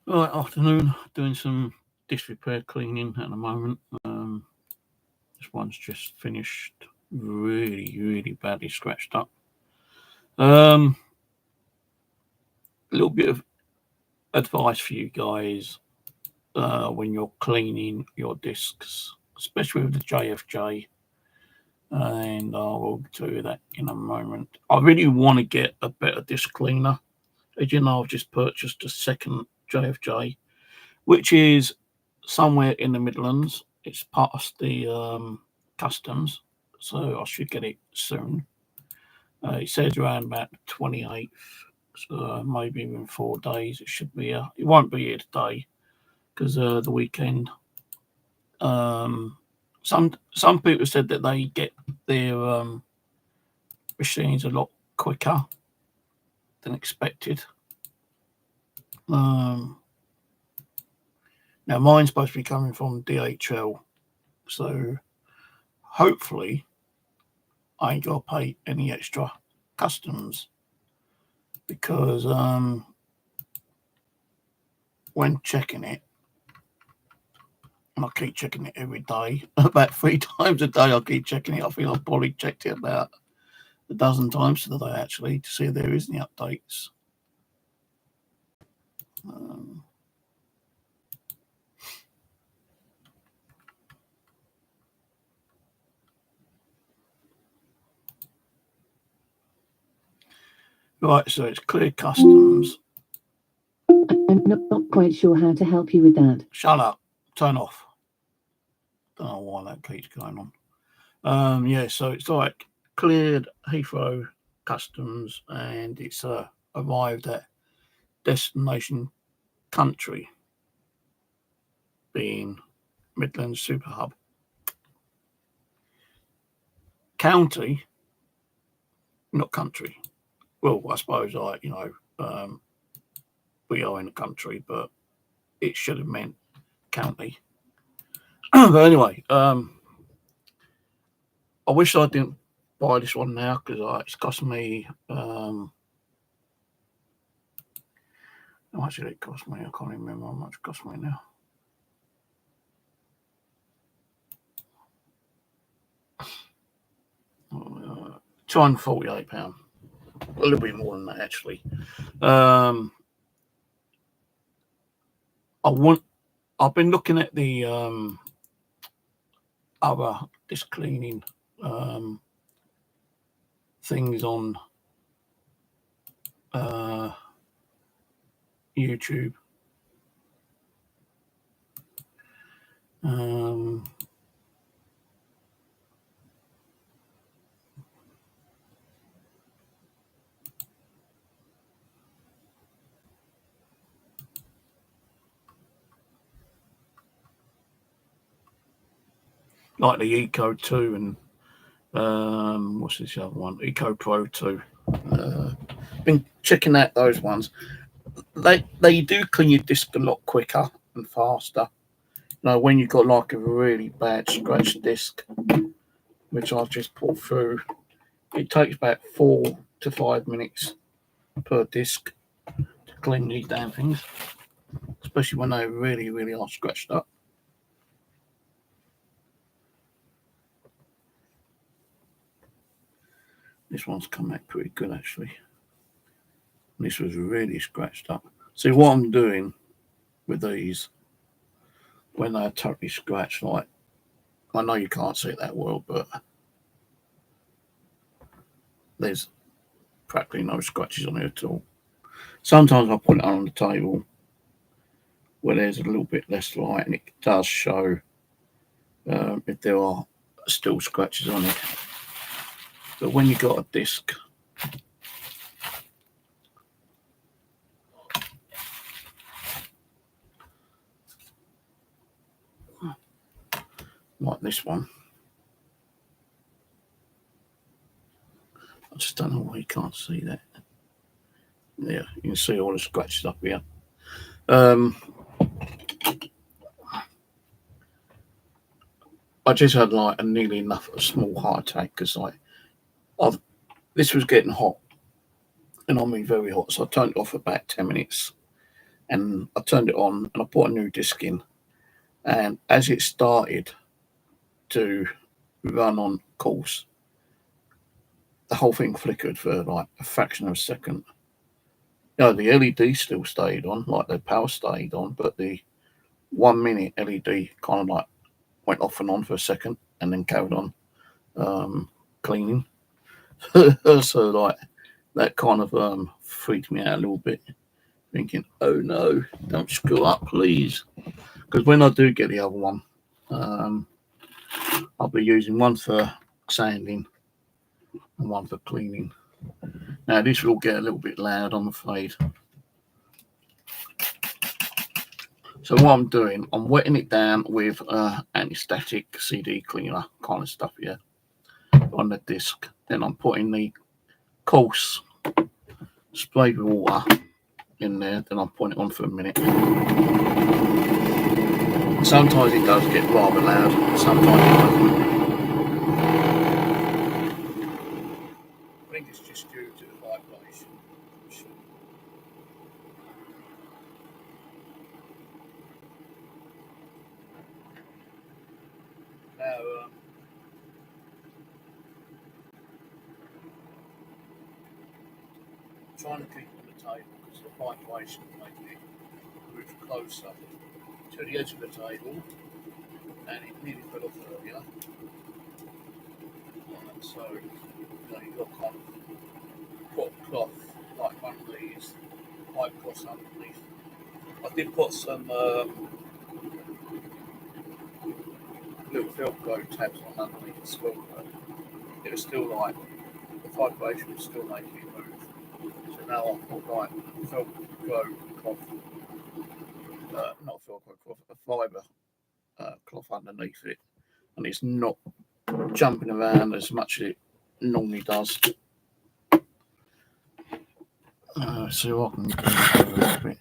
Right, afternoon. Doing some dish repair cleaning at the moment. This one's just finished, really badly scratched up. A little bit of advice for you guys when you're cleaning your discs, especially with the JFJ, and I will tell you that in a moment. I really want to get a better disc cleaner. As you know, I've just purchased a second JFJ, which is somewhere in the Midlands. It's past the customs, so I should get it soon. It says around about the 28th, so maybe in 4 days it should be here. It won't be here today because the weekend. Some people said that they get their machines a lot quicker than expected. Now mine's supposed to be coming from DHL, so hopefully I ain't got to pay any extra customs, because when checking it, and I keep checking it every day, about 3 times a day I keep checking it. I think I've probably checked it about a dozen times today actually, to see if there is any updates. Right, so it's clear customs. I'm not quite sure how to help you with that. Shut up. Turn off. Don't know why that keeps going on. Yeah, so it's like cleared Heathrow customs, and it's arrived at destination country, being Midlands Super Hub. County, not country. Well, I suppose we are in a country, but it should have meant county. But anyway, I wish I didn't buy this one now, because it's cost me how much did it cost me? I can't even remember how much it cost me now. £248. A little bit more than that actually. I've been looking at the other disc cleaning things on YouTube. Like the Eco 2 and what's this other one? Eco Pro 2. Been checking out those ones. They do clean your disc a lot quicker and faster. When you've got like a really bad scratch disc, which I've just put through, it takes about 4 to 5 minutes per disc to clean these damn things, especially when they really are scratched up. This one's come out pretty good actually. This was really scratched up. See what I'm doing with these when they're totally scratched, like, I know you can't see it that well, but there's practically no scratches on it at all. Sometimes I put it on the table where there's a little bit less light, and it does show if there are still scratches on it. But when you've got a disc, like this one, I just don't know why you can't see that. Yeah, you can see all the scratches up here. I just had like a nearly enough a small heart attack, because this was getting hot, and on me very hot. So I turned it off for about 10 minutes, and I turned it on, and I put a new disc in. And as it started to run on course, the whole thing flickered for like a fraction of a second. The LED still stayed on, like the power stayed on, but the 1 minute LED kind of like went off and on for a second and then carried on cleaning. So like that kind of freaked me out a little bit, thinking, oh no, don't screw up, please. Because when I do get the other one, I'll be using one for sanding and one for cleaning. Now this will get a little bit loud, I'm afraid. So what I'm doing, I'm wetting it down with anti-static CD cleaner kind of stuff here on the disc. Then I'm putting the coarse sprayed with water in there. Then I'm putting it on for a minute. Sometimes it does get rather loud. Sometimes it doesn't. I think it's just due to the vibration. Now, I'm trying to keep on the table because the vibration is making it move closer to the edge of the table, and it nearly fell off earlier. So you've got kind of put a cloth like one of these white cloths underneath. I did put some little Velcro tabs on underneath as well, but it was still like the vibration was still making it move. So now I've put like Velcro cloth, not Velcro cloth, a fibre cloth underneath it, and it's not jumping around as much as it normally does. So I can clean it a little bit.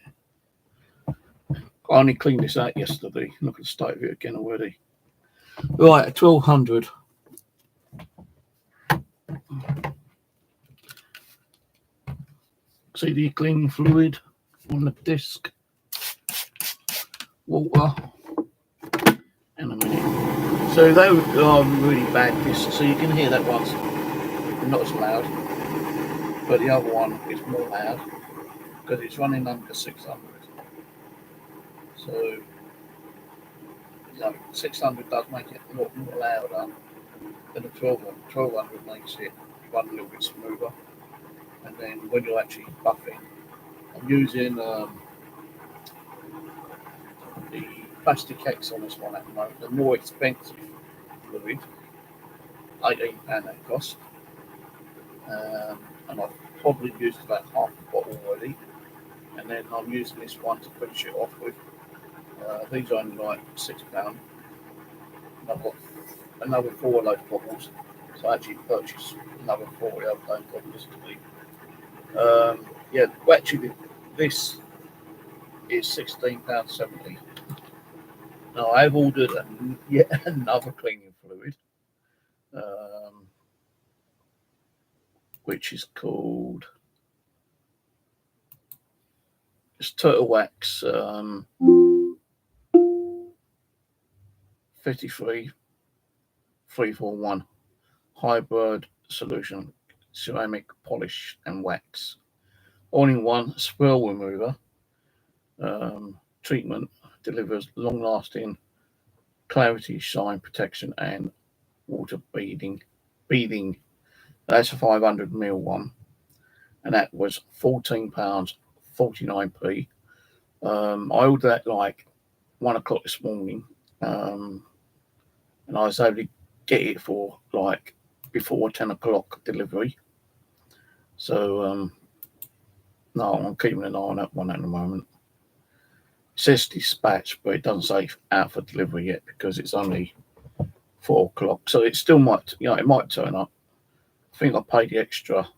I only cleaned this out yesterday. Look at the state of it again already. Right, 1200. See the cleaning fluid on the disc, water, and a minute. So they are really bad discs. So you can hear that one's not as loud, but the other one is more loud because it's running under 600. So 600 does make it a lot more louder than the 1200. 1200 makes it run a little bit smoother. And then when you're actually buffing, I'm using the plastic X on this one at the moment. The more expensive fluid, £18 that cost. And I've probably used about half the bottle already. And then I'm using this one to finish it off with. These are only like £6. And I've got another 4 of those bottles. So I actually purchased another 40 of those bottles to leave. Well, actually, this is £16.70. Now I've ordered yet another cleaning fluid, which is called Turtle Wax 53341 hybrid solution, ceramic polish and wax, all-in-one swirl remover. Treatment delivers long-lasting clarity, shine, protection, and water beading. That's a 500ml one, and that was £14.49. I ordered that like 1 o'clock this morning, and I was able to get it for like before 10 o'clock delivery. So no, I'm keeping an eye on that one at the moment. It says dispatch, but it doesn't say out for delivery yet because it's only 4 o'clock. So it still might, it might turn up. I think I paid the extra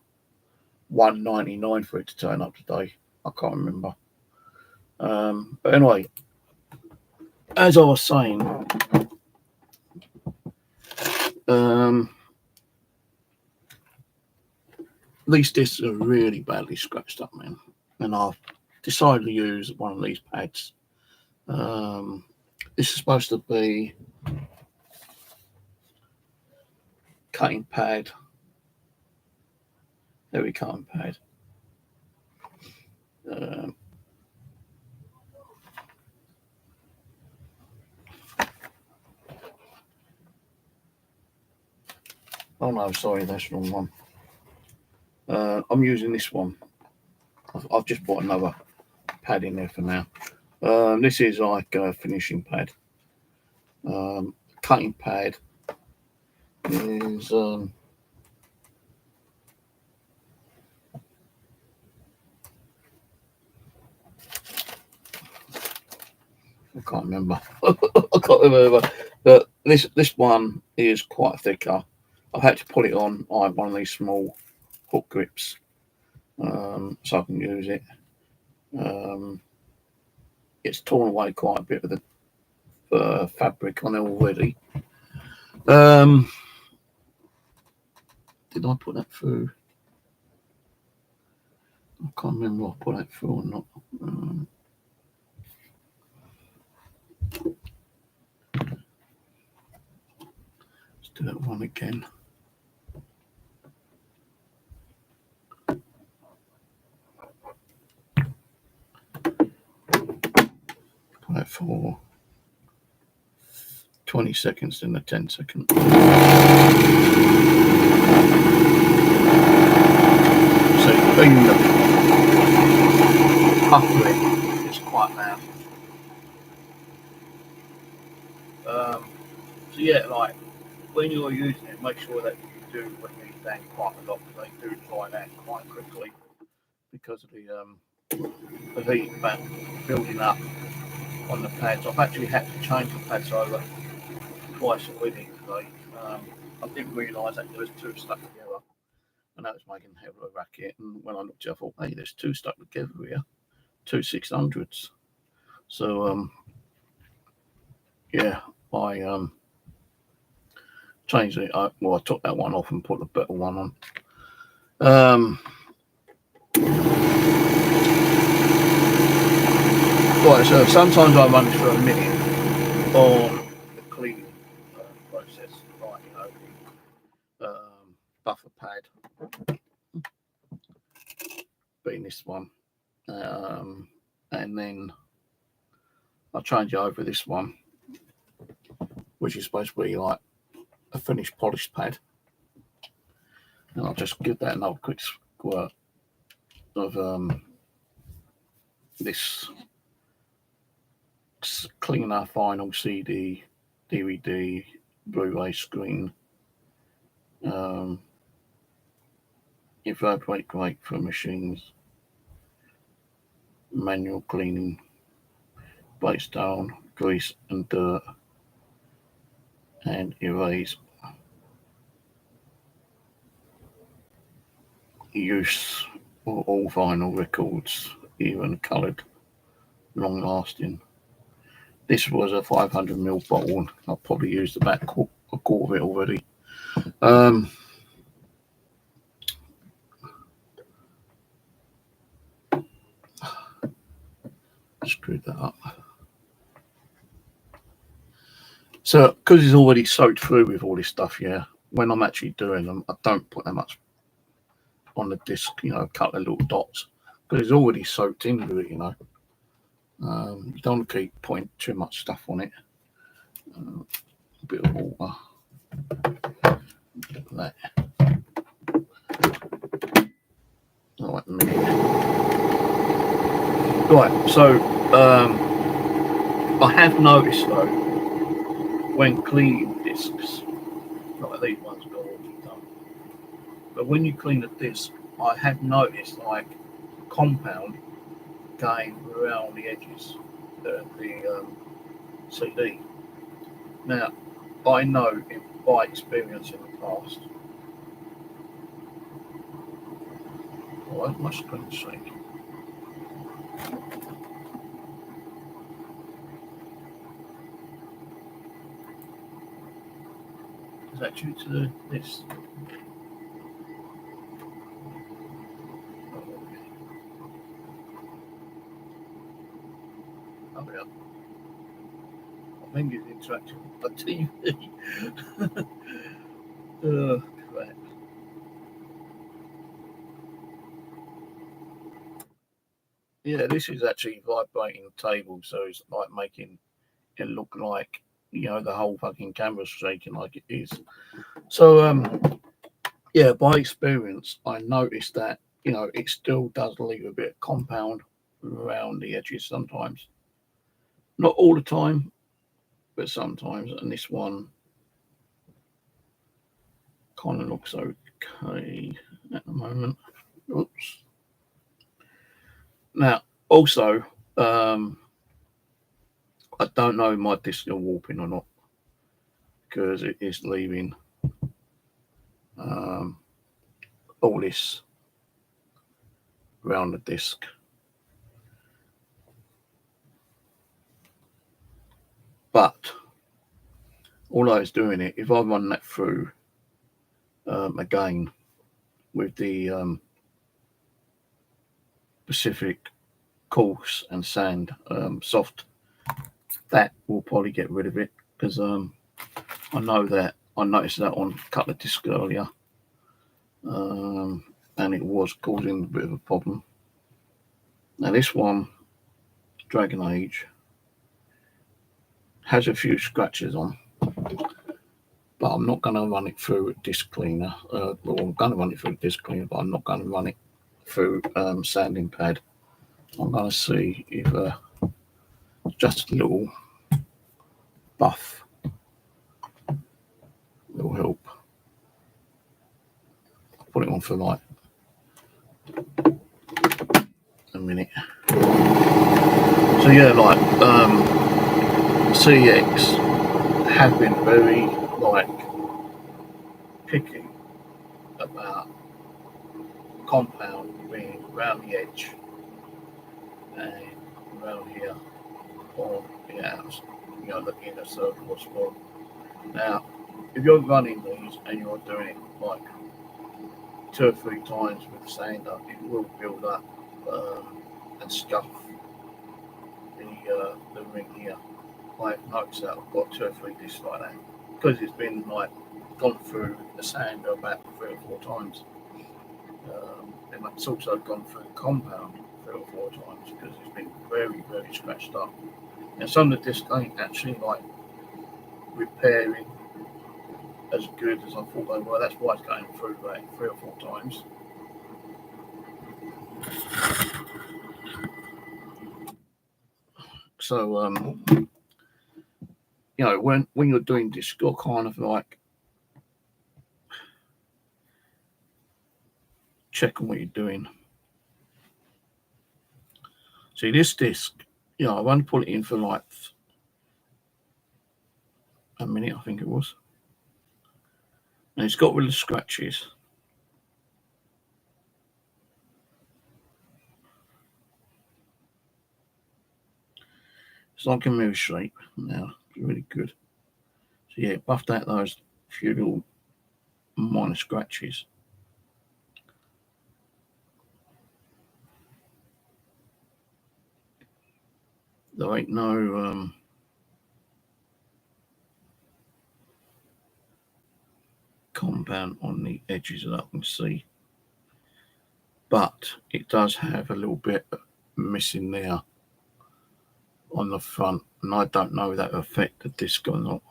$1.99 for it to turn up today. I can't remember. But anyway, as I was saying, these discs are really badly scratched up, man. And I've decided to use one of these pads. This is supposed to be cutting pad. Heavy cutting pad. Oh no, sorry, that's the wrong one. I'm using this one. I've just bought another pad in there for now. This is like a finishing pad. Cutting pad is I can't remember. I can't remember. But this one is quite thicker. I've had to put it on one of these small hook grips so I can use it. It's torn away quite a bit of the fabric on it already. Did I put that through? I can't remember if I put that through or not. Let's do that one again. Put that for 20 seconds in the 10 seconds. So even the puffering is quite loud. So yeah, like when you're using it, make sure that you do let these down quite a lot, because they do dry out quite quickly because of the heat back building up on the pads. I've actually had to change the pads over twice already today. I didn't realise that there was two stuck together, and that was making a hell of a racket. And when I looked at it, I thought, hey, there's two stuck together here, two 600s. So yeah, I changed it. I took that one off and put a better one on. Right, so sometimes I run for a minute on the cleaning process, like the buffer pad, being this one, and then I change it over this one, which is supposed to be like a finished polished pad, and I'll just give that another quick squirt of this cleaner vinyl CD, DVD, Blu-ray screen. Evaporate great for machines, manual cleaning, breaks down grease and dirt, and erase. Use for all vinyl records, even coloured, long lasting. This was a 500ml bottle. I've probably used about a quarter of it already. Screwed that up. So, because it's already soaked through with all this stuff, yeah, when I'm actually doing them, I don't put that much on the disc, you know, a couple of little dots, because it's already soaked into it, you know. You don't want to keep putting too much stuff on it. A bit of water. That. Right, a minute. Right, so I have noticed though, when cleaning discs, like these ones got all done, but when you clean a disc, I have noticed like compound going around the edges of the CD. Now, I know by experience in the past. Oh, my screen's shaking. Is that due to this? think it's interactive with the TV. Oh, crap. Yeah, this is actually vibrating the table, so it's like making it look like, the whole fucking camera's shaking like it is. So, yeah, by experience, I noticed that, it still does leave a bit of compound around the edges sometimes. Not all the time, but sometimes. And this one kind of looks okay at the moment. Oops. Now, also, I don't know if my disc is warping or not, because it is leaving all this around the disc. But although it's doing it, if I run that through again with the Pacific coarse and sand soft, that will probably get rid of it, because I know that I noticed that on a couple of discs earlier, and it was causing a bit of a problem. Now this one, Dragon Age, has a few scratches on, but I'm not going to run it through a disc cleaner. Well, I'm going to run it through a disc cleaner, but I'm not going to run it through sanding pad. I'm going to see if just a little buff will help. Put it on for like a minute. So yeah, like CEX have been very picky about compound being around the edge and around here on the outs, the inner circle spot. Now, if you're running these and you're doing it like 2 or 3 times with the sander, it will build up and scuff the ring here. I've noticed that I've got 2 or 3 discs like that, because it's been gone through the sander about 3 or 4 times. And it's also gone through the compound 3 or 4 times, because it's been very, very scratched up. And some of the discs ain't actually repairing as good as I thought they were. That's why it's going through 3 or 4 times. So when you're doing this, you're kind of checking what you're doing. See, this disc, I want to put it in for a minute, I think it was, and it's got rid of the scratches. It's like a mirror shape now. It's really good. So yeah, buffed out those few little minor scratches. There ain't no compound on the edges that I can see, but it does have a little bit missing there on the front, and I don't know if that will affect the disc or not,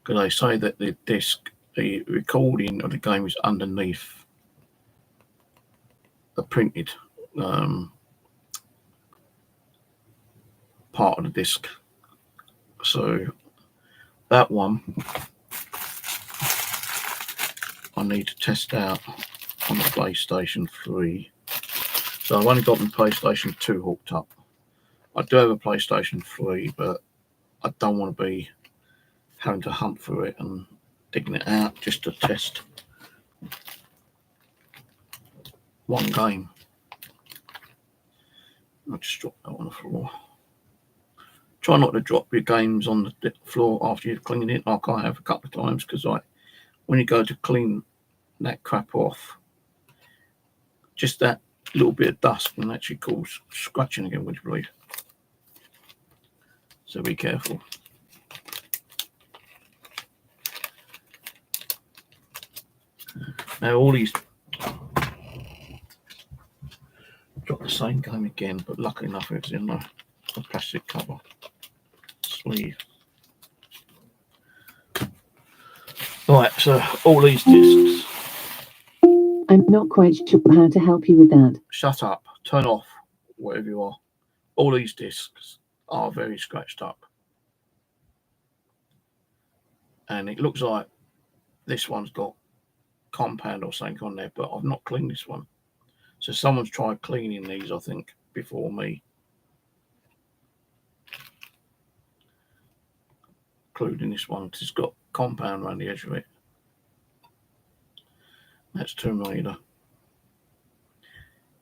because they say that the disc, the recording of the game, is underneath the printed part of the disc. So that one I need to test out on the PlayStation 3. So I've only got my PlayStation 2 hooked up. I do have a PlayStation 3, but I don't want to be having to hunt through it and digging it out just to test one game. I'll just drop that on the floor. Try not to drop your games on the floor after you've cleaned it, like I have a couple of times, because when you go to clean that crap off, just that little bit of dust can actually cause scratching again, would you believe? So be careful. Now all these got the same game again, but luckily enough it's in a plastic cover sleeve. Right, so all these discs. I'm not quite sure how to help you with that. Shut up, turn off, whatever you are. All these discs are very scratched up. And it looks like this one's got compound or something on there, but I've not cleaned this one. So someone's tried cleaning these, I think, before me. Including this one, because it's got compound around the edge of it. That's Tomb Raider.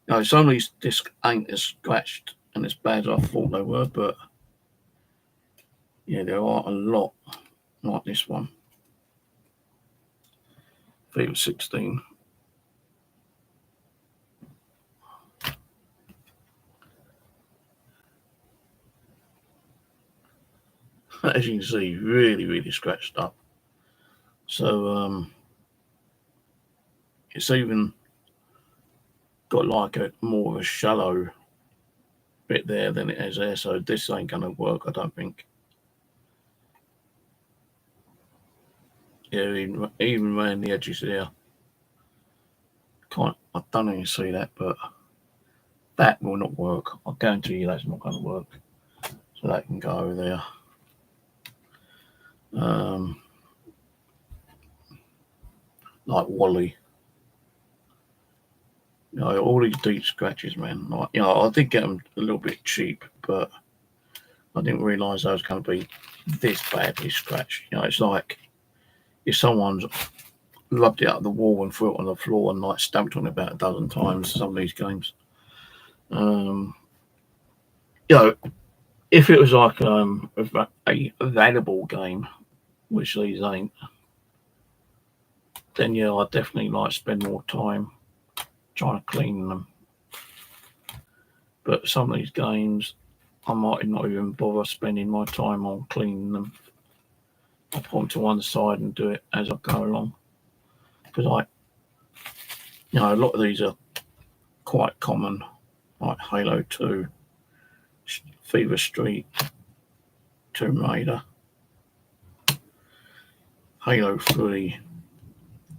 Now, some of these discs ain't as scratched and as bad as I thought they were, but yeah, there are a lot like this one. FIFA 16. As you can see, really scratched up. So it's even got like a more of a shallow bit there than it has there, so this ain't gonna work, I don't think. Yeah, even around the edges there. I don't even see that, but that will not work. I guarantee you that's not going to work. So that can go over there. Like Wally. You know, all these deep scratches, man. Like, you know, I did get them a little bit cheap, but I didn't realise they was going to be this badly scratched. You know, it's like if someone's rubbed it up the wall and threw it on the floor and like stamped on it about a dozen times. Some of these games. You know, if it was like a valuable game, which these ain't, then yeah, I'd definitely like spend more time trying to clean them. But some of these games, I might not even bother spending my time on cleaning them. I'll put them to one side and do it as I go along. Because you know, a lot of these are quite common, like Halo 2, Fever Street, Tomb Raider, Halo 3,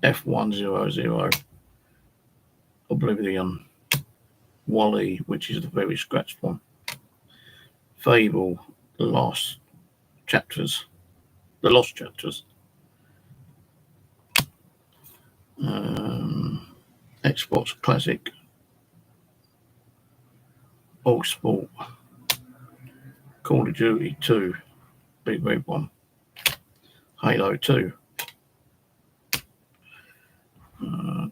F100, Oblivion, Wally, which is the very scratched one, Fable, the Lost Chapters, Xbox Classic, All Sport, Call of Duty 2, Big Red one, Halo 2,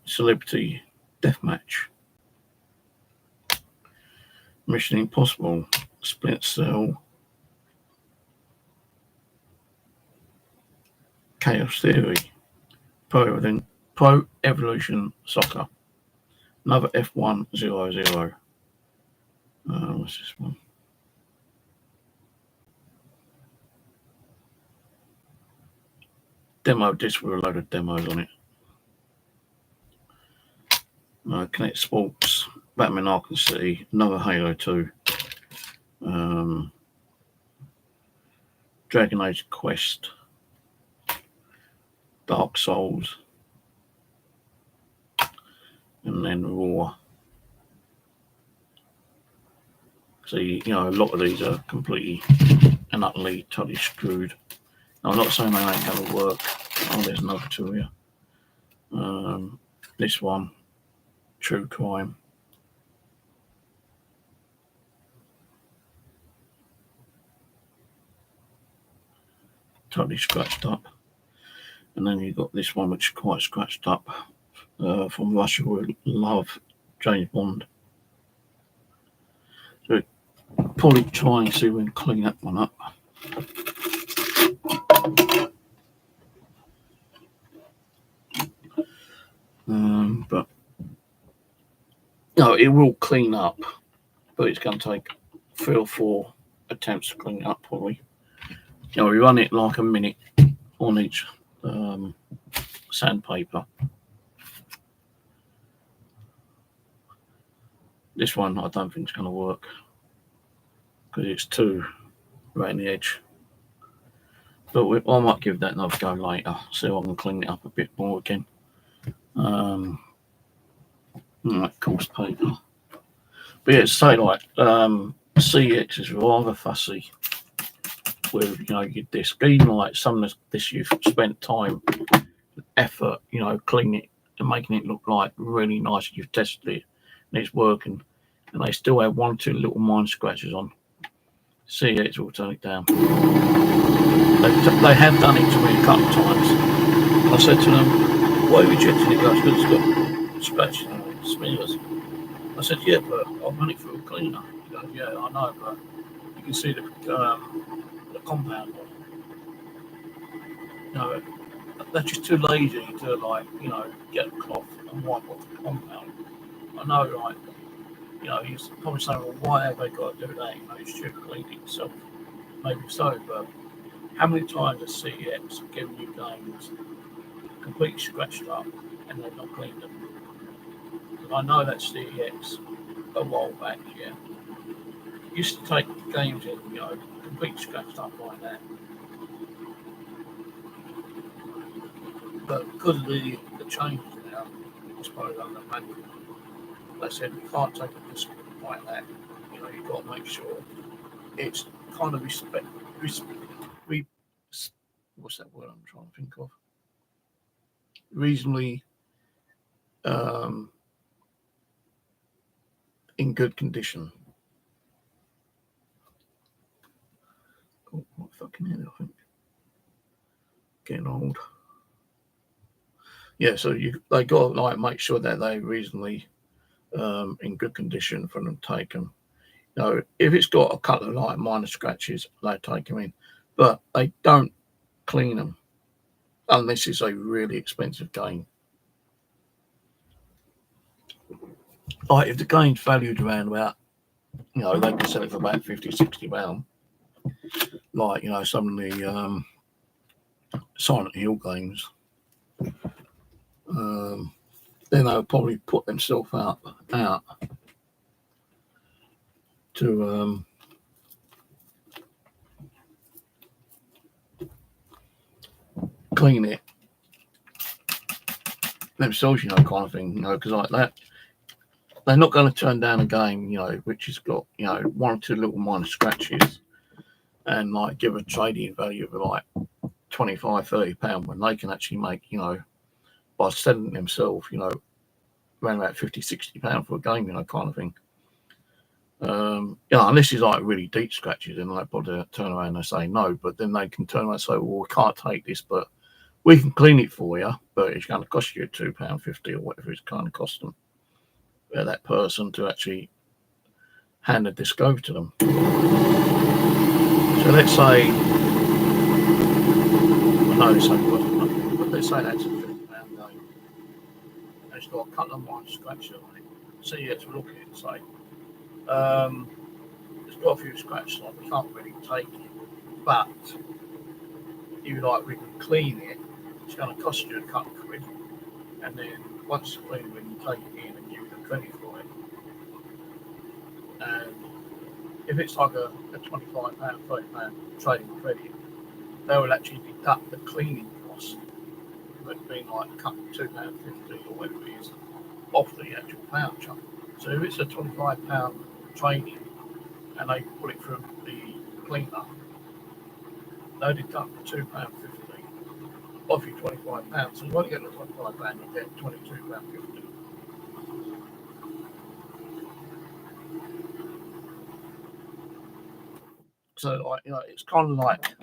Celebrity Deathmatch, Mission Impossible, Splinter Cell, Chaos Theory, Pro Evolution Soccer, another F100. What's this one? Demo disc with a load of demos on it. Connect Sports, Batman Arkham City, another Halo 2, Dragon Age Quest, Dark Souls, and then Raw. See, you know, a lot of these are completely and utterly totally screwed. Now, I'm not saying they ain't going to work. Oh, there's another two here. This one, True Crime. Totally scratched up. And then you've got this one, which is quite scratched up, from Russia with Love, James Bond. So probably try and see if we can clean that one up. But no, it will clean up, but it's going to take 3 or 4 attempts to clean it up, probably. You know, we run it like a minute on each sandpaper. This one I don't think it's going to work because it's too right in the edge. But I might give that another go later, see if I can clean it up a bit more again. Like coarse paper. But yeah, say like CEX is rather fussy with your disc. Even like some of this you've spent time, effort, cleaning it and making it look like really nice. You've tested it and it's working, and they still have 1 or 2 little minor scratches on. CEX will turn it down. They have done it to me a couple of times. I said to them, "Why are you rejecting it?" Because it's got scratches on it, smears. I said, "Yeah, but I'll run it through a cleaner." He goes, "Yeah, I know, but you can see the compound on it. They're just too lazy to get a cloth and wipe off the compound." I know, he's probably saying, "Well, why have they got to do that? It should clean it itself." Maybe so, but how many times has CEX given you games completely scratched up and they've not cleaned them? Because I know that CEX a while back, used to take games in, completely scratched up like that. But because of the changes now, I suppose under manual, they said you can't take a disc like that. You've got to make sure it's kind of what's that word I'm trying to think of? Reasonably in good condition. Oh, what fucking hell, I think. Getting old. Yeah, so they got to make sure that they're reasonably in good condition for them to take them. If it's got a couple of minor scratches, they take them in, but they don't clean them unless it's a really expensive game. Like if the game's valued around about, they can sell it for about £50-60. Like some of the Silent Hill games. Then they'll probably put themselves out to clean it themselves, kind of thing, because like that, they're not going to turn down a game, which has got, 1 or 2 little minor scratches and give a trading value of £25-30 when they can actually make, by selling themselves, around about £50-60 for a game, kind of thing. Unless it's really deep scratches, then they'll probably turn around and say no, but then they can turn around and say, "Well, we can't take this, but we can clean it for you, but it's going to cost you £2.50 or whatever it's kind of cost them." That person to actually hand the disc over to them. So let's say, I know this ain't worth nothing, but let's say that's a £50 game. And it's got a couple of minor scratches on it. So you have to look at it and say, it's got a few scratches on it, we can't really take it, but we can clean it, it's going to cost you a couple of quid, and then once it's clean, we can take it in and give you the credit for it. And if it's like a £25, £30 trading credit, they will actually deduct the cleaning cost, but being £2.50 or whatever it is, off the actual voucher. So if it's a £25 trading and they put it through the cleaner, they deduct the £2.50 off your £25. So you won't get the £25, you get £22.50. So it's kind of like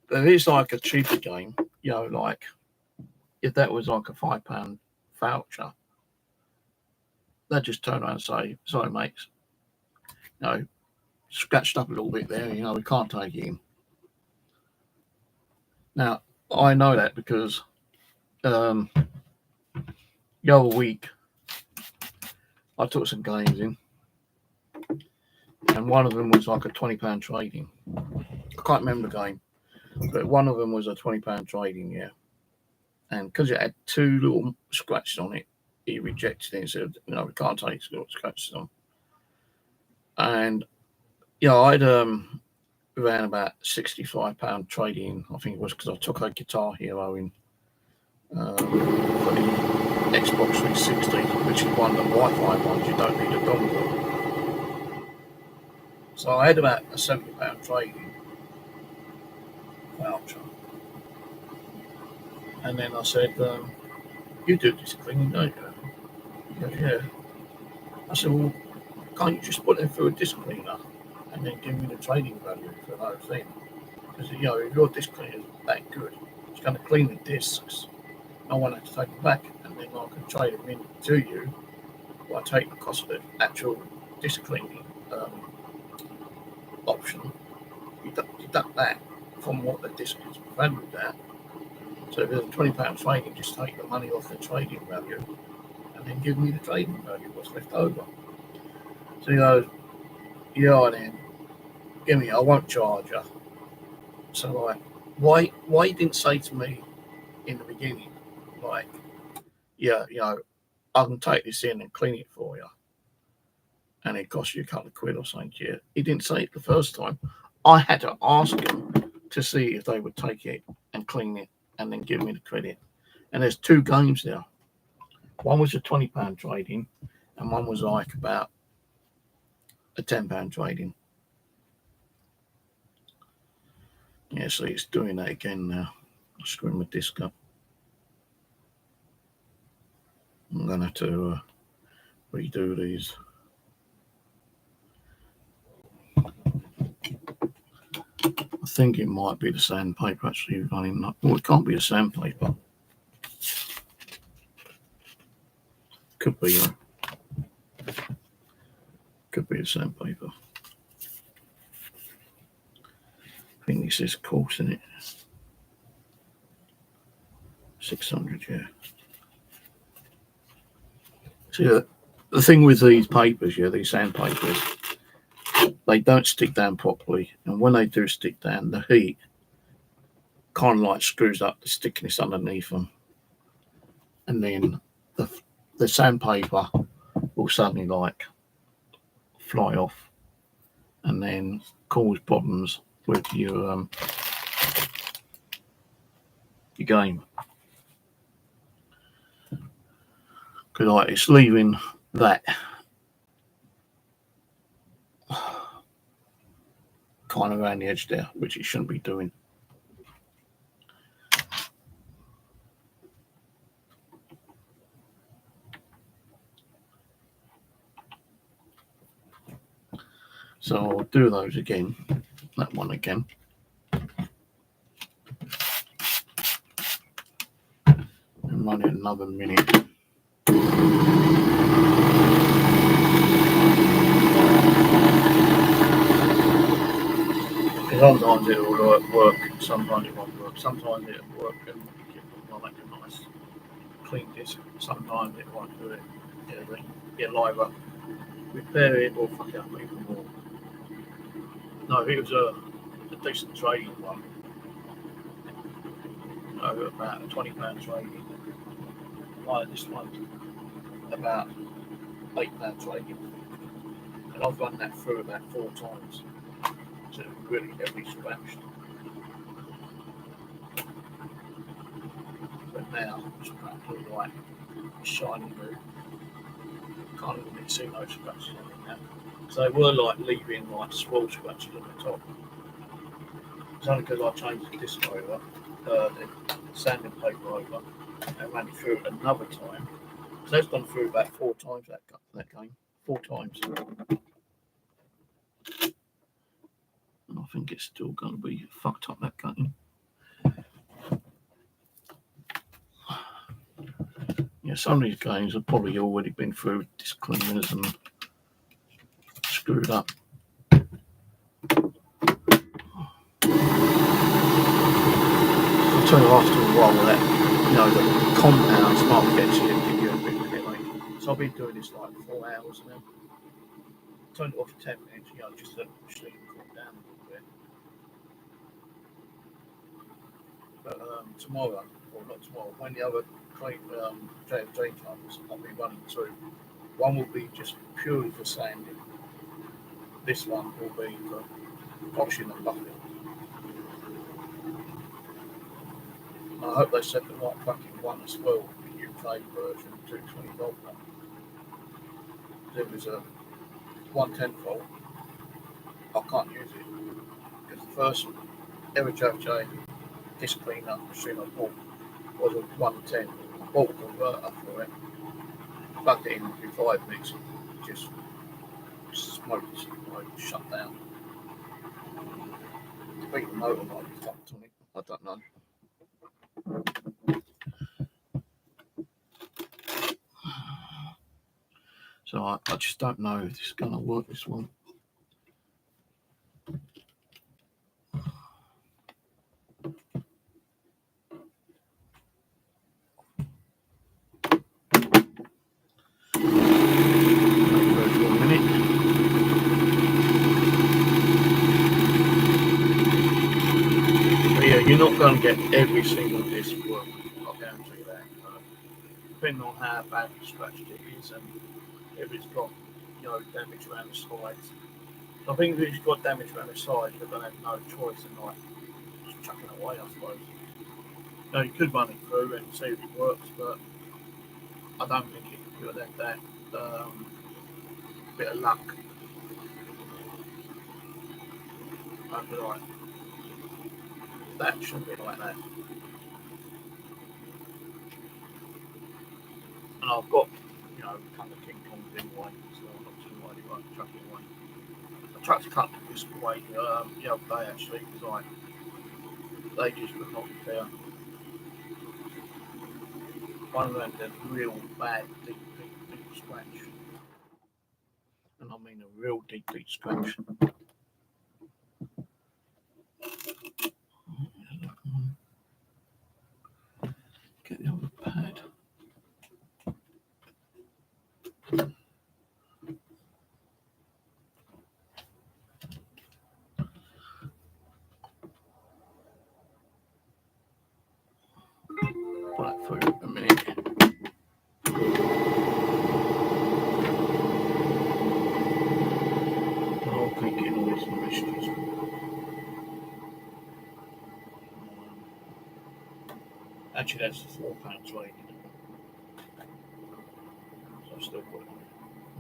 there is a cheaper game, if that was a £5 voucher, they'd just turn around and say, "Sorry, mates, scratched up a little bit there, we can't take it in." Now, I know that because the other week I took some games in, and one of them was a £20 trading. I can't remember the game, but one of them was a £20 trading, and because it had 2 little scratches on it, he rejected it and said, you know, we can't take scratches on. And yeah, I had around about £65 trading. I think it was because I took a Guitar Hero in for the Xbox 360, which is one of the Wi-Fi ones. You don't need a dongle. So I had about a £70 trading voucher. And then I said, you do this cleaning, don't you? He goes, yeah. I said, well, can't you just put them through a disc cleaner and then give me the trading value for those things? Because, you know, if your disc cleaner is that good, it's going to clean the discs. I won't have to take them back, and then I can trade them in to you. Well, I take the cost of the actual disc cleaning option, deduct that from what the disc is valued at. So if there's a £20 trading, just take the money off the trading value and then give me the trading value, what's left over. So he goes, yeah, then give me, I won't charge you. So like, why you didn't say to me in the beginning, like, yeah, you know, I can take this in and clean it for you, and it costs you a couple of quid or something. Yeah, he didn't say it the first time. I had to ask him to see if they would take it and clean it and then give me the credit. And there's two games there. One was a £20 trading, and one was like about a £10 trading. Yeah, so it's doing that again now. I'm screwing my disc up. I'm gonna have to redo these. I think it might be the sandpaper actually running up. Well, it can't be a sandpaper. Could be, could be a sandpaper. I think this is coarse, isn't it? 600, yeah. See, the thing with these papers, yeah, these sandpapers, they don't stick down properly, and when they do stick down, the heat kind of like screws up the stickiness underneath them, and then the sandpaper will suddenly like fly off, and then cause problems with your game. Because like it's leaving that kind of around the edge there, which it shouldn't be doing. So I'll do those again, that one again. And run it another minute. Sometimes it will work, sometimes it won't work. Sometimes it will work and it'll make a nice clean disc. Sometimes it won't do it. It'll either repair it or fuck it up even more. No, it was a decent trading one. About a £20 trading. Like this one, about £8 trading. And I've run that through about 4 times. So it really heavily scratched. But now it's practically like shiny blue. Can't even see those scratches on it now. So they were like leaving like small scratches on the top. It's only because I changed the disc over, the sanding paper over, and ran it through another time. So it's gone through about 4 times that game. 4 times. And I think it's still going to be fucked up, that game. Yeah, some of these games have probably already been through disc cleaners and screwed up. I'll tell you after a while that, you know, the compound start gets you and give you a bit of a headache. So I've been doing this like 4 hours now. Turned it off for 10 minutes, you know, just to sleep and cool down a little bit. But tomorrow, or not tomorrow, when the other JFJ comes, I'll be running two. One will be just purely for sanding. This one will be for washing and buffing. And I hope they set the right fucking one as well, the UK version, 220 volt one. There was a 110 volt. I can't use it because the first ever JFJ disc cleaner machine I bought was a 110. I bought a converter for it, plugged it in within 5 minutes, just smoked, like shut down. I think the motor might be fucked on it, I don't know. So I just don't know if this is going to work, this one. You're not going to get every single disc work, I'll guarantee that. Depending on how badly scratched it is and if it's got, damage around the sides. I think if it's got damage around the sides, you're going to have no choice in like just chucking it away, I suppose. You could run it through and see if it works, but I don't think it could have that bit of luck. I'd be like, that shouldn't be like that. And I've got, a couple of King Kongs anyway, so I'm not too worried about chucking it away. I chucked a couple of discs away the other day actually, because they just would not be fair. One of them had a real bad, deep scratch. And I mean a real deep scratch. Get the other pad. Put that through a minute. I'll keep getting all these emissions. Actually, that's £4 trading. So I've still got it.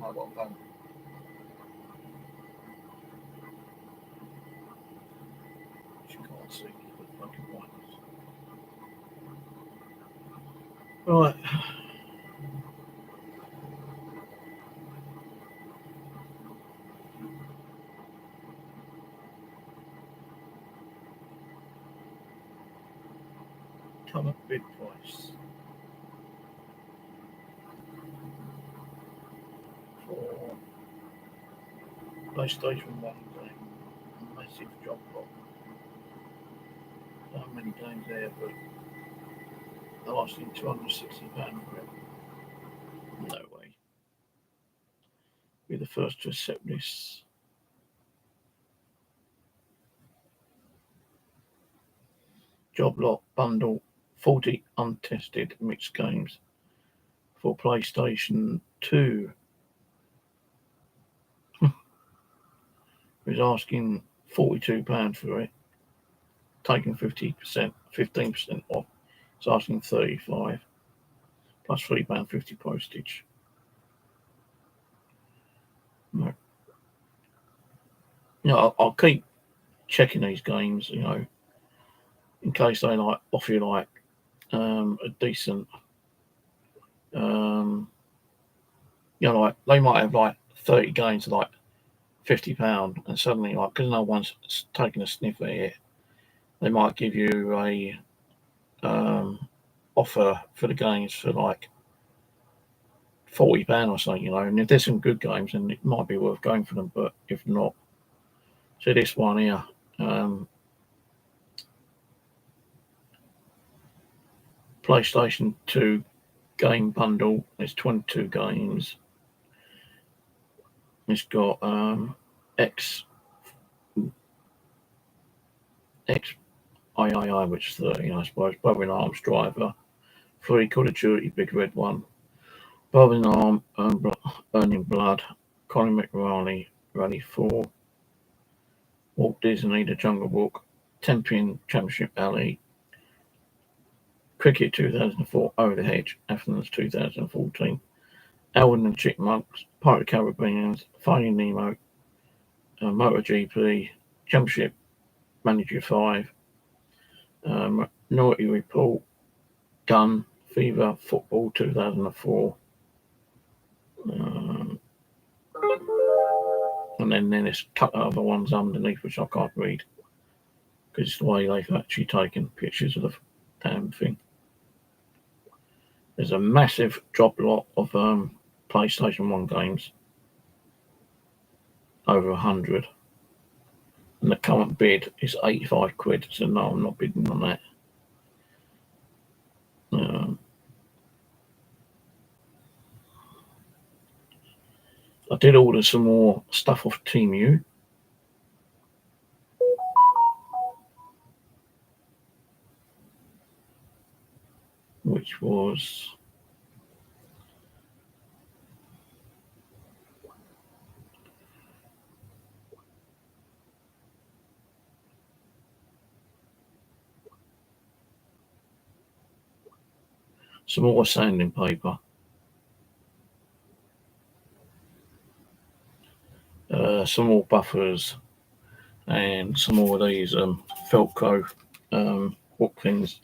I've got a bump. You can't see the fucking whiteness. Right. Come up bid price for PlayStation 1 game. Massive job block. So many games there, but they're asking £260 for it. No way. Be the first to accept this. Job lot bundle 40 untested mixed games for PlayStation 2. He's asking £42 for it, taking 15% off. It's asking £35 plus £3.50 postage. No. I'll keep checking these games, in case they offer you a decent, they might have 30 games for £50, and suddenly because no one's taking a sniff at it, they might give you a offer for the games for £40 or something, and if there's some good games, then it might be worth going for them. But if not, so this one here, PlayStation 2 game bundle. It's 22 games. It's got III, which is 13, I suppose. Brother in Arms Driver. 3 Call of Duty Big Red 1. Brother in Arms Earning Blood. Colin McRae Rally 4. Walt Disney The Jungle Book. 10-pin Championship Alley. Cricket 2004 Over the Hedge. Athens 2014. Alvin and Chipmunks. Pirate Caribbeans. Finding Nemo. MotoGP. Championship Manager 5. Minority Report. Gun. Fever Football 2004. And then there's a couple of other ones underneath which I can't read because it's the way they've actually taken pictures of the damn thing. There's a massive drop lot of PlayStation 1 games, over 100, and the current bid is 85 quid, so no, I'm not bidding on that. I did order some more stuff off Temu. Which was some more sanding paper. Some more buffers and some more of these Velcro hook things.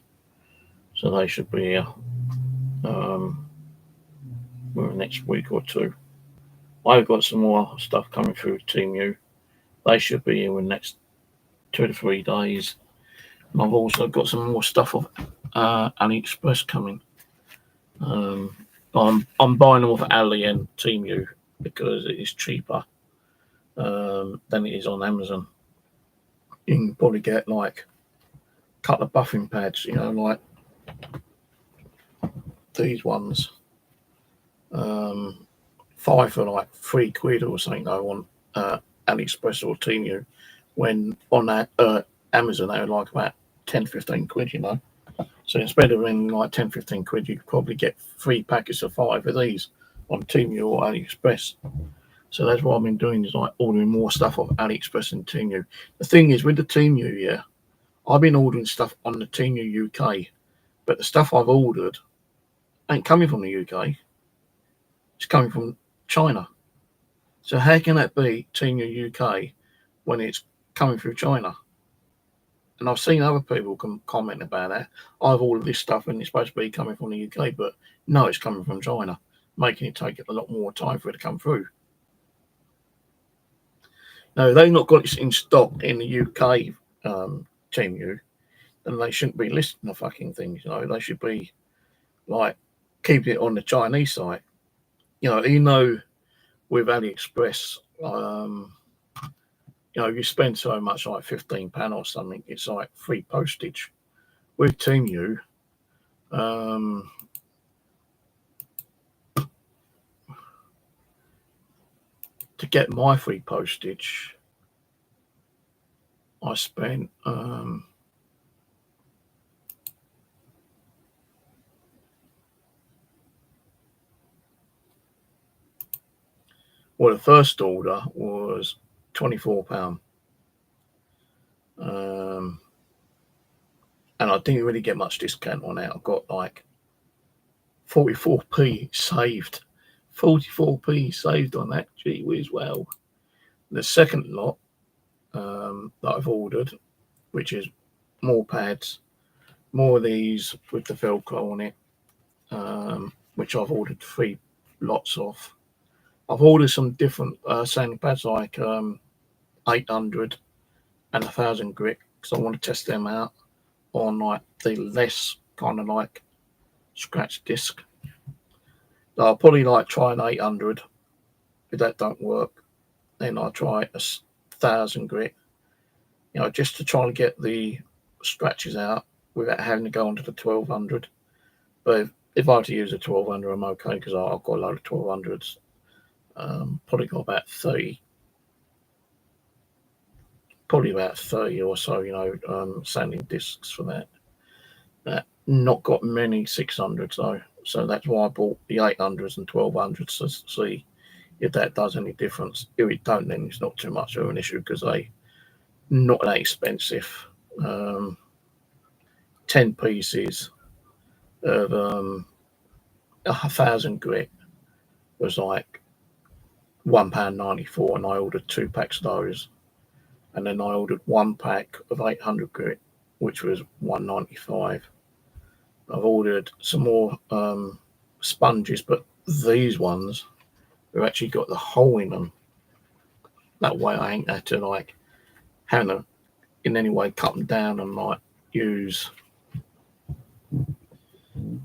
So they should be here within the next week or two. I've got some more stuff coming through Temu. They should be here in the next 2 to 3 days. And I've also got some more stuff off AliExpress coming. I'm buying them off Ali and Temu because it is cheaper than it is on Amazon. You can probably get like a couple of buffing pads, like these ones. 5 for like £3 or something on AliExpress or Temu, when on that Amazon they were like about 10-15 quid, So instead of in like 10-15 quid, you could probably get 3 packets of 5 of these on Temu or AliExpress. So that's what I've been doing, is like ordering more stuff off AliExpress and Temu. The thing is with the Temu, I've been ordering stuff on the Temu UK, but the stuff I've ordered ain't coming from the UK. It's coming from China. So how can that be Temu UK when it's coming through China? And I've seen other people comment about that. I've ordered this stuff and it's supposed to be coming from the UK, but no, it's coming from China, making it take a lot more time for it to come through. No, they've not got it in stock in the UK, Temu, then they shouldn't be listing the fucking things. They should be like keeping it on the Chinese site. Even though with AliExpress, you spend so much, like £15 or something, it's like free postage. With Temu, to get my free postage, I spent the first order was £24. And I didn't really get much discount on that. I got like 44p saved. 44p saved on that. Gee whiz, well. The second lot that I've ordered, which is more pads, more of these with the Velcro on it, which I've ordered 3 lots of. I've ordered some different sanding pads, like 800 and 1000 grit, because I want to test them out on like the less kind of like scratch disc. So I'll probably like try an 800. If that don't work, then I'll try a 1000 grit, just to try and get the scratches out without having to go onto the 1200. But if I had to use a 1200, I'm okay, because I've got a load of 1200s. Probably got about 30 probably about 30 or so, sanding discs for that. Not got many 600s though, so that's why I bought the 800s and 1200s to see if that does any difference. If it don't, then it's not too much of an issue because they not that expensive. 10 pieces of 1,000 grit was like £1.94, and I ordered 2 packs of those, and then I ordered 1 pack of 800 grit, which was £1.95. I've ordered some more sponges, but these ones have actually got the hole in them. That way I ain't had to like have to in any way cut them down and like use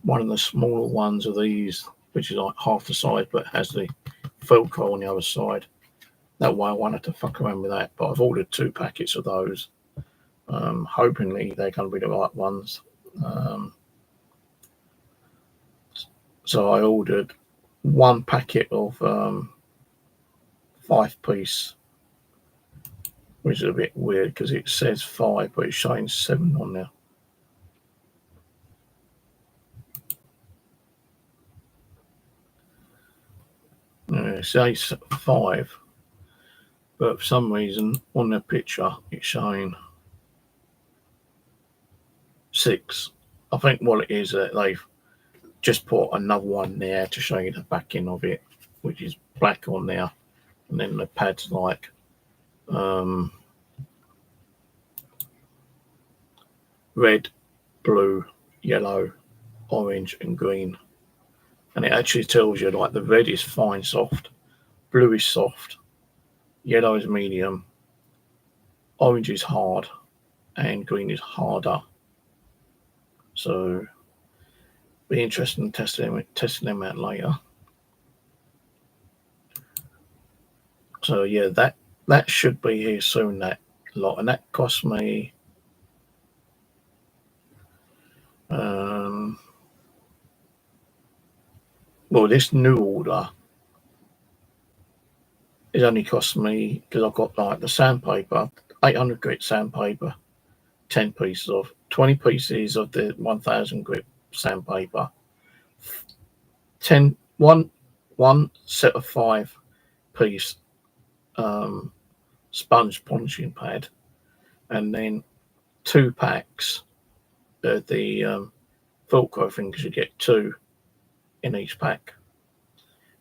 one of the smaller ones of these, which is like half the size but has the Velcro on the other side. That way I won't have to fuck around with that. But I've ordered 2 packets of those. Hopingly they're going to be the right ones. So I ordered 1 packet of 5-piece, which is a bit weird because it says 5, but it's showing 7 on there. It says 5, but for some reason on the picture it's showing 6. I think what it is that they've just put another one there to show you the backing of it, which is black on there, and then the pad's like red, blue, yellow, orange and green, and it actually tells you like the red is fine soft, blue is soft, yellow is medium, orange is hard, and green is harder. So be interested in testing them out later. So yeah, that should be here soon, that lot, and that cost me well, this new order is only cost me, because I've got like the sandpaper, 800 grit sandpaper, 10 pieces of, 20 pieces of the 1000 grit sandpaper, one set of 5-piece sponge polishing pad, and then 2 packs of the Velcro thing, because you get 2 in each pack.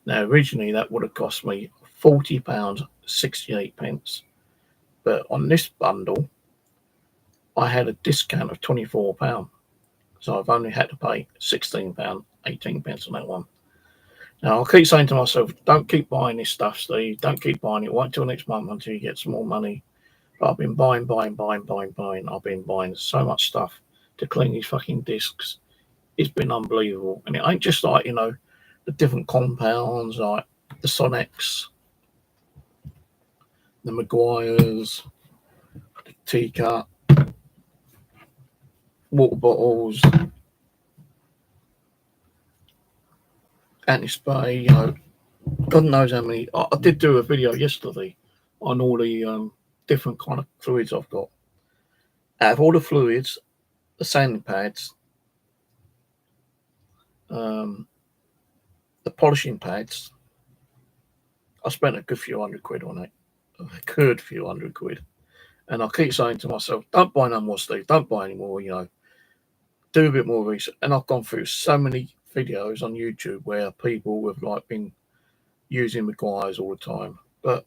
Now originally that would have cost me £40.68, but on this bundle I had a discount of £24, so I've only had to pay £16.18 on that one. Now I keep saying to myself, don't keep buying this stuff, Steve, don't keep buying it, wait till next month until you get some more money. But I've been buying. I've been buying so much stuff to clean these fucking discs. It's been unbelievable. And it ain't just like, the different compounds, like the Sonics, the Maguires, the teacup, water bottles, anti-spray, God knows how many. I did do a video yesterday on all the different kind of fluids I've got. Out of all the fluids, the sanding pads, the polishing pads, I spent a good few £100 on it. A good few £100. And I keep saying to myself, don't buy no more, Steve, don't buy any more, do a bit more research. And I've gone through so many videos on YouTube where people have like been using Maguires all the time. But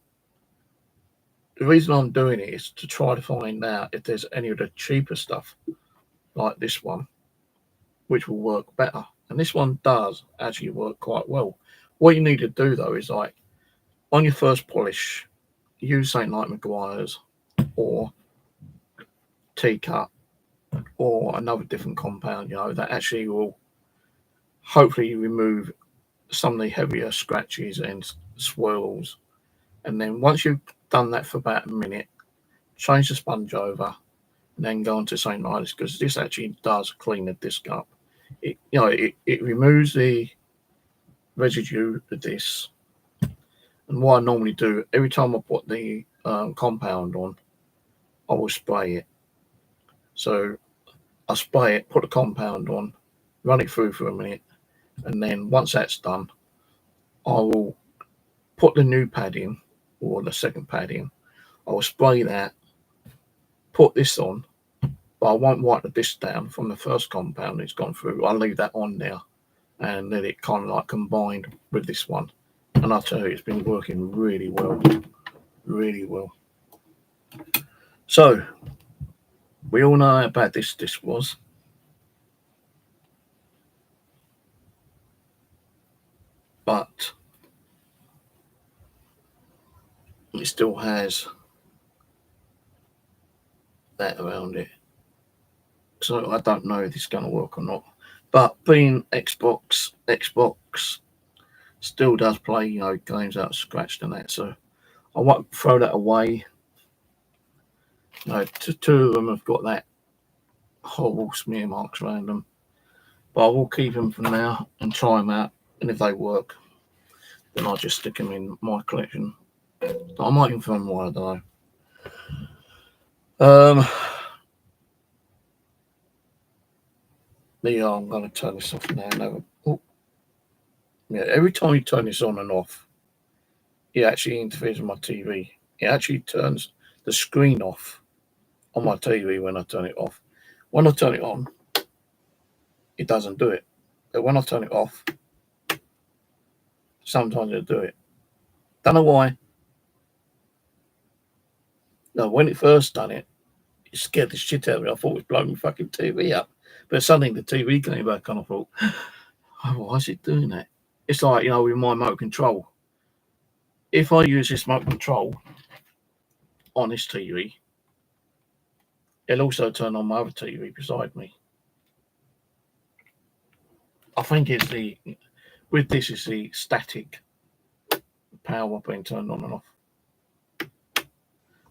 the reason I'm doing it is to try to find out if there's any of the cheaper stuff like this one, which will work better. And this one does actually work quite well. What you need to do though is like on your first polish, use something like Maguires or teacup or another different compound, that actually will hopefully remove some of the heavier scratches and swirls. And then once you've done that for about a minute, change the sponge over and then go on to something like this, because this actually does clean the disc up. It removes the residue of this. And what I normally do, every time I put the compound on, I will spray it. So I spray it, put the compound on, run it through for a minute, and then once that's done, I will put the new pad in, or the second pad in. I will spray that, put this on, but I won't wipe the disc down from the first compound it's gone through. I'll leave that on there and let it kind of like combined with this one. And I'll tell you, it's been working really well. Really well. So, we all know how bad this disc was. But it still has that around it. So I don't know if this is going to work or not. But being Xbox still does play, you know, games out of scratch and that. So I won't throw that away. You know, two of them have got that horrible smear marks around them. But I will keep them for now and try them out. And if they work, then I'll just stick them in my collection. I might even film one, I don't know. Yeah, I'm going to turn this off now. No. Oh. Yeah, every time you turn this on and off, it actually interferes with my TV. It actually turns the screen off on my TV when I turn it off. When I turn it on, it doesn't do it. But when I turn it off, sometimes it'll do it. Don't know why. No, when it first done it, it scared the shit out of me. I thought it was blowing my fucking TV up. But suddenly the TV came back and I thought, oh, why is it doing that? It's like, you know, with my remote control. If I use this remote control on this TV, it'll also turn on my other TV beside me. I think it's with this is the static power being turned on and off.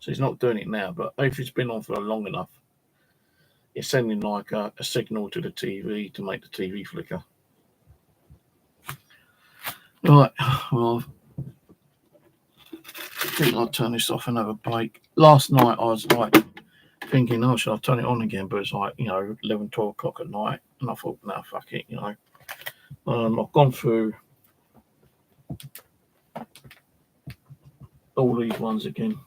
So it's not doing it now, but if it's been on for long enough, it's sending like a signal to the TV to make the TV flicker. Right, well, I think I'll turn this off and have a break. Last night I was like thinking, oh, should I turn it on again? But it's like, you know, 11, 12 o'clock at night. And I thought, no, fuck it, you know. I've gone through all these ones again.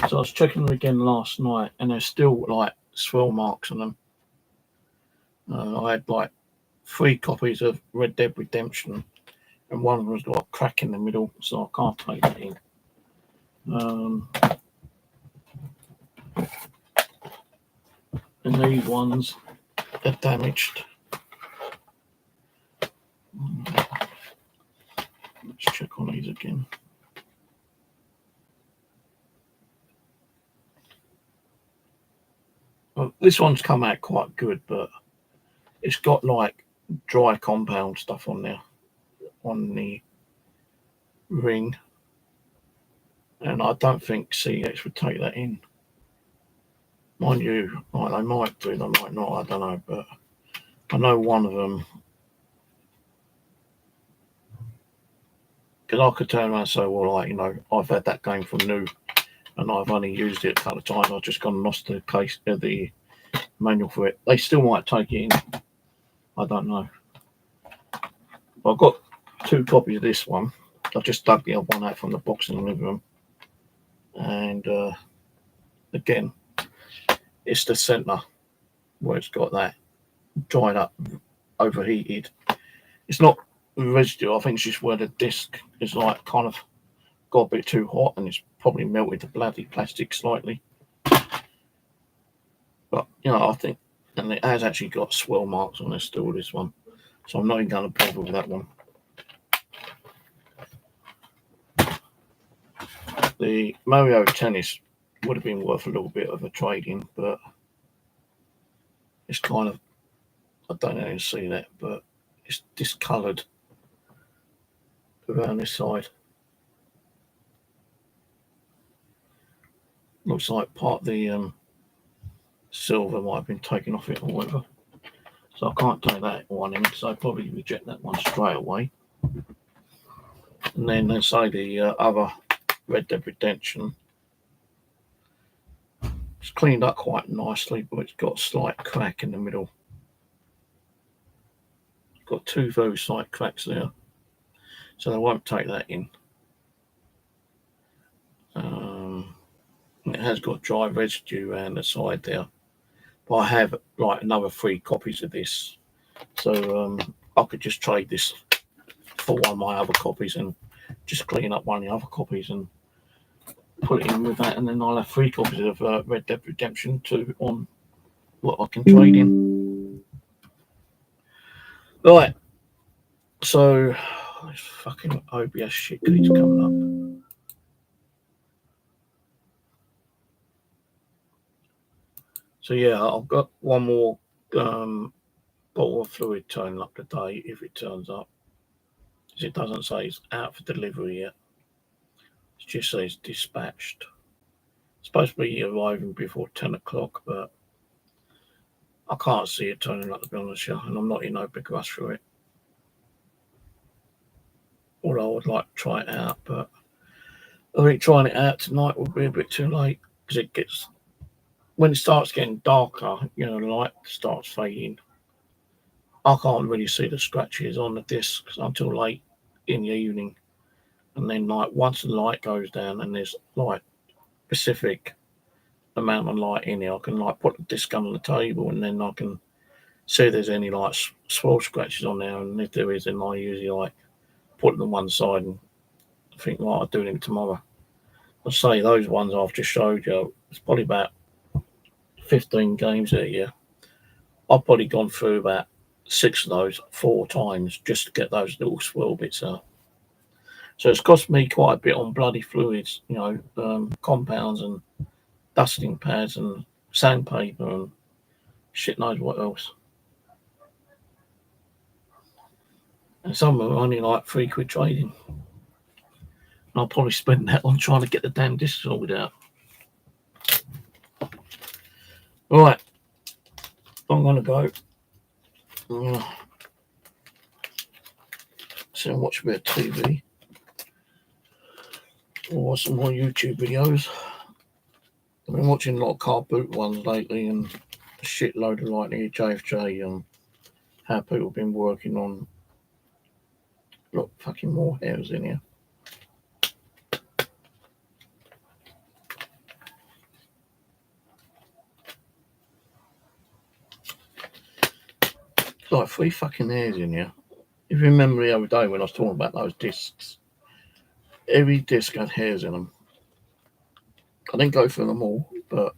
So I was checking them again last night, and there's still like swirl marks on them. I had like 3 copies of Red Dead Redemption, and one of them was like a crack in the middle, so I can't take that in. And these ones are damaged. Let's check on these again. Well, this one's come out quite good, but it's got like dry compound stuff on there on the ring, and I don't think CEX would take that in. Mind you, like they might do, they might not, I don't know, but I know one of them, because I could turn around and say, well, like, you know, I've had that game from new and I've only used it a couple of times. I've just gone and lost the case, the manual for it. They still might take it in. I don't know. I've got 2 copies of this one. I've just dug the other one out from the box in the living room. And again, it's the centre where it's got that dried up, overheated. It's not residue. I think it's just where the disc is like kind of got a bit too hot and it's probably melted the bloody plastic slightly. But, you know, I think, and it has actually got swirl marks on it still, this one. So I'm not even going to bother with that one. The Mario Tennis would have been worth a little bit of a trade-in, but it's kind of, I don't know how to see that, but it's discoloured around this side. Looks like part of the silver might have been taken off it or whatever. So I can't take that one in, so I'll probably reject that one straight away. And then they say the other Red Dead Redemption, It's cleaned up quite nicely, but it's got a slight crack in the middle. It's got two very slight cracks there, so they won't take that in. It has got dry residue around the side there, but I have like another 3 copies of this, so I could just trade this for one of my other copies and just clean up one of the other copies and put it in with that, and then I'll have 3 copies of Red Dead Redemption 2 on what I can trade in. Right, so this fucking OBS shit keeps coming up. So yeah, I've got one more bottle of fluid turning up today if it turns up. Because it doesn't say it's out for delivery yet. It just says dispatched. It's supposed to be arriving before 10 o'clock, but I can't see it turning up, to be honest with you, and I'm not in no big rush for it. Although I would like to try it out, but I think trying it out tonight would be a bit too late, because it gets, when it starts getting darker, you know, the light starts fading. I can't really see the scratches on the discs until late in the evening, and then like once the light goes down and there's like specific amount of light in it, I can like put the disc on the table, and then I can see if there's any like swirl scratches on there, and if there is, then I usually like put them on one side and think, right, I'll do them tomorrow. I'll say those ones I've just showed you, it's probably about 15 games there, yeah. I've probably gone through about 6 of those 4 times just to get those little swirl bits out. So it's cost me quite a bit on bloody fluids, you know, compounds and dusting pads and sandpaper and shit knows what else. And some are only like £3 trading. And I'll probably spend that on trying to get the damn discs sorted out. Right, I'm gonna go. So watch a bit of TV or watch some more YouTube videos. I've been watching a lot of car boot ones lately, and a shitload of like the JFJ and how people have been working on. Look, fucking more hairs in here. Like 3 fucking hairs in here. If you remember the other day when I was talking about those discs, every disc had hairs in them. I didn't go through them all, but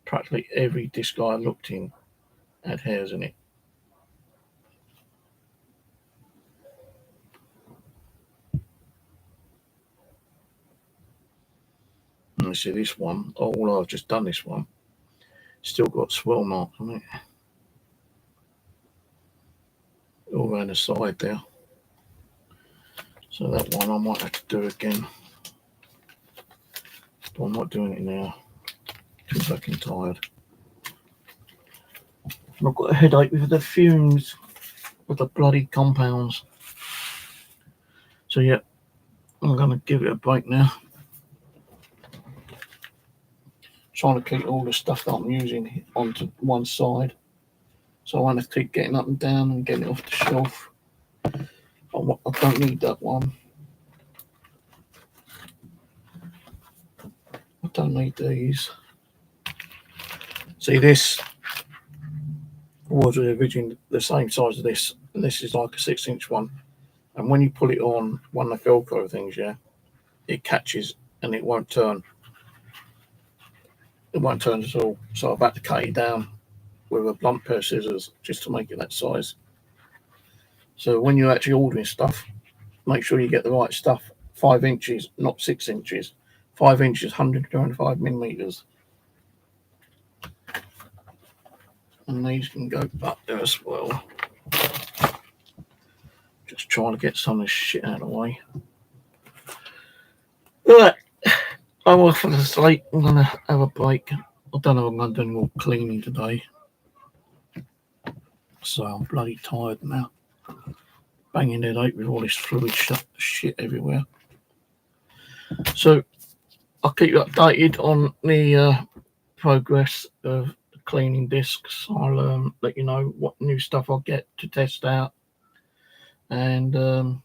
practically every disc I looked in had hairs in it. And you see this one, although I've just done this one, still got swirl marks on it. All around the side there. So that one I might have to do again. But I'm not doing it now. Too fucking tired. I've got a headache with the fumes with the bloody compounds. So yeah, I'm gonna give it a break now. Trying to keep all the stuff that I'm using onto one side, so I won't have to keep getting up and down and getting it off the shelf. I don't need that one. I don't need these. See, this was originally the same size as this, and this is like a 6-inch one. And when you pull it on one of the Velcro things, yeah, it catches and it won't turn. It won't turn at all. So I've had to cut it down with a blunt pair of scissors just to make it that size. So when you're actually ordering stuff, make sure you get the right stuff. 5 inches, not 6 inches. 5 inches, 125 millimeters. And these can go up there as well. Just trying to get some of this shit out of the way. Right, I'm off for the slate. I'm going to have a break. I don't know if I'm going to do any more cleaning today. So I'm bloody tired now. Banging headache with all this fluid shit everywhere. So I'll keep you updated on the progress of cleaning discs. I'll let you know what new stuff I'll get to test out, and I'll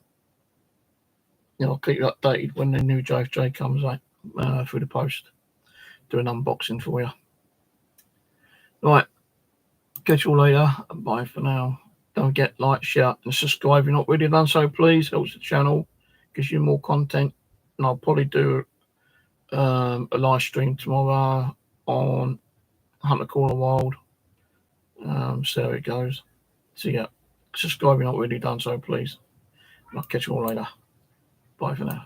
keep you updated when the new JFJ comes out through the post. Do an unboxing for you. Right, catch you all later. Bye for now. Don't forget, like, share, and subscribe if you're not already done so, please. Helps the channel, gives you more content, and I'll probably do a live stream tomorrow on Hunter Corner Wild. See how it goes. So yeah, subscribe if you're not already done so, please. I'll catch you all later. Bye for now.